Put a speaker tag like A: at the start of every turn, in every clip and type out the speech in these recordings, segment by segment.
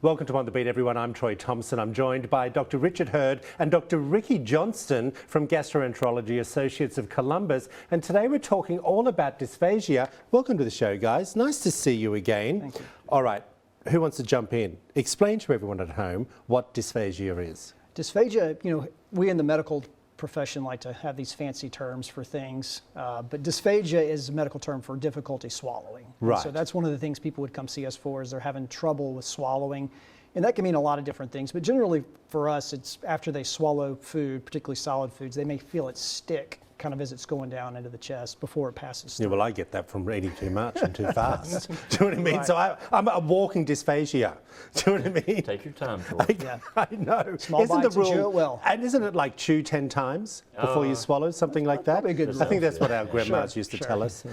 A: Welcome to On the Beat, everyone. I'm Troy Thompson. I'm joined by Dr. Richard Hurd and Dr. Ricky Johnston from Gastroenterology Associates of Columbus. And today we're talking all about dysphagia. Welcome to the show, guys. Nice to see you again.
B: Thank you.
A: All right, who wants to jump in? Explain to everyone at home what dysphagia is.
B: Dysphagia, we in the medical profession like to have these fancy terms for things, but dysphagia is a medical term for difficulty swallowing.
A: Right.
B: So that's one of the things people would come see us for, is they're having trouble with swallowing. And that can mean a lot of different things, but generally for us, it's after they swallow food, particularly solid foods, they may feel it stick kind of as it's going down into the chest before it passes through.
A: Yeah, well, I get that from eating too much and too fast. Do you know what I mean?
B: Right.
A: So I'm a walking dysphagia. Do you know what I mean?
C: Take your time, Troy.
A: I know.
B: Small bites and chew it well.
A: And isn't it like chew 10 times before you swallow, something like that?
B: Probably a good
A: I think
B: rule.
A: that's what our grandmas used to
B: sure.
A: tell us.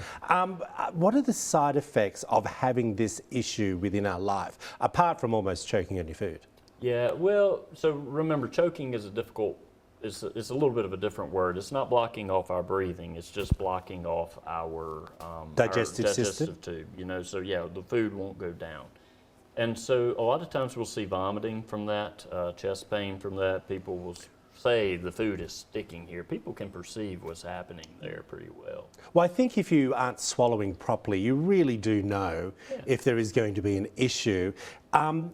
A: What are the side effects of having this issue within our life, apart from almost choking on your food?
C: Yeah, well, so remember, choking is it's a little bit of a different word. It's not blocking off our breathing. It's just blocking off our
A: Digestive
C: tube. So yeah, the food won't go down. And so a lot of times we'll see vomiting from that, chest pain from that. People will say the food is sticking here. People can perceive what's happening there pretty well.
A: Well, I think if you aren't swallowing properly, you really do know if there is going to be an issue.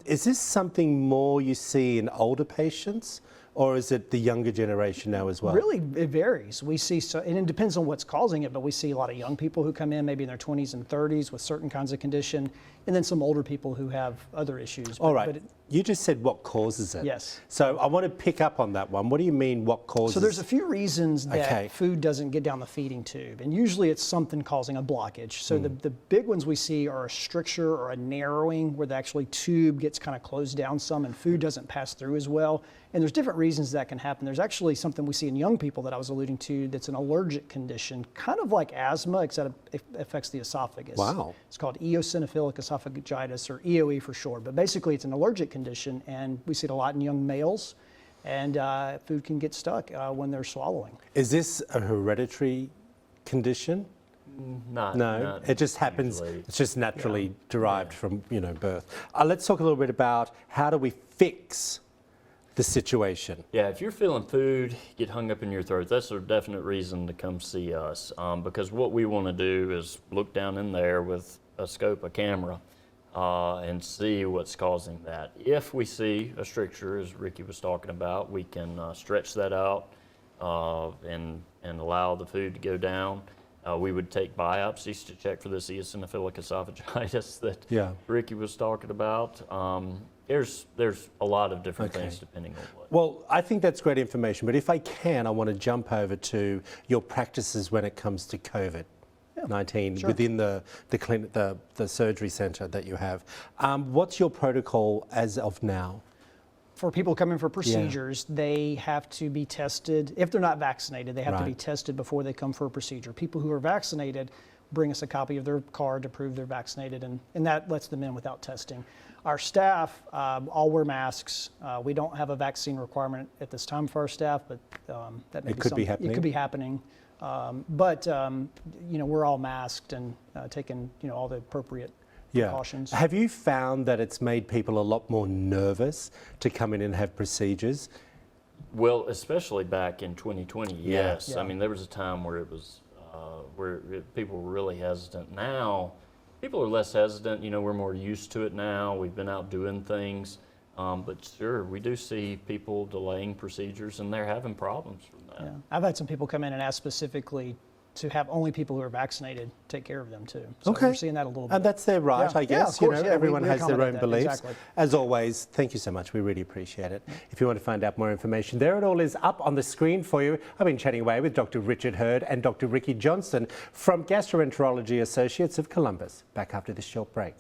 A: Is this something more you see in older patients, or is it the younger generation now as well?
B: Really, it varies. We see, and it depends on what's causing it, but we see a lot of young people who come in maybe in their 20s and 30s with certain kinds of condition, and then some older people who have other issues.
A: All right. You just said what causes it.
B: Yes.
A: So I want to pick up on that one. What do you mean what causes?
B: So there's a few reasons that food doesn't get down the feeding tube, and usually it's something causing a blockage. So the big ones we see are a stricture or a narrowing, where the actually tube gets kind of closed down some and food doesn't pass through as well. And there's different reasons that can happen. There's actually something we see in young people that I was alluding to that's an allergic condition, kind of like asthma, except it affects the esophagus.
A: Wow.
B: It's called eosinophilic esophagitis, or EOE for short. But basically it's an allergic condition, and we see it a lot in young males, and food can get stuck when they're swallowing.
A: Is this a hereditary condition? No, it just happens.
C: Usually.
A: It's just naturally derived from birth. Let's talk a little bit about how do we fix the situation.
C: Yeah, if you're feeling food get hung up in your throat, that's a definite reason to come see us, because what we want to do is look down in there with a scope, a camera, and see what's causing that. If we see a stricture, as Ricky was talking about, we can stretch that out and allow the food to go down. We would take biopsies to check for this eosinophilic esophagitis that Ricky was talking about. There's a lot of different things depending on what.
A: Well, I think that's great information, but if I can, I want to jump over to your practices when it comes to COVID-19 within the clinic, the surgery center that you have. What's your protocol as of now?
B: For people coming for procedures, they have to be tested. If they're not vaccinated, they have to be tested before they come for a procedure. People who are vaccinated bring us a copy of their card to prove they're vaccinated, and that lets them in without testing. Our staff all wear masks. We don't have a vaccine requirement at this time for our staff, but that may
A: it could be happening.
B: It could be happening. But we're all masked and taking all the appropriate precautions.
A: Have you found that it's made people a lot more nervous to come in and have procedures?
C: Well, especially back in 2020, yes.
B: Yeah.
C: I mean, there was a time where it was where people were really hesitant. Now, people are less hesitant. We're more used to it now. We've been out doing things. But sure, we do see people delaying procedures, and they're having problems from that.
B: Yeah. I've had some people come in and ask specifically to have only people who are vaccinated take care of them too. So we're seeing that a little bit.
A: And that's their right, I guess.
B: Of course,
A: everyone
B: we
A: has their own beliefs.
B: Exactly.
A: As always, thank you so much. We really appreciate it. If you want to find out more information, there it all is up on the screen for you. I've been chatting away with Dr. Richard Hurd and Dr. Ricky Johnston from Gastroenterology Associates of Columbus. Back after this short break.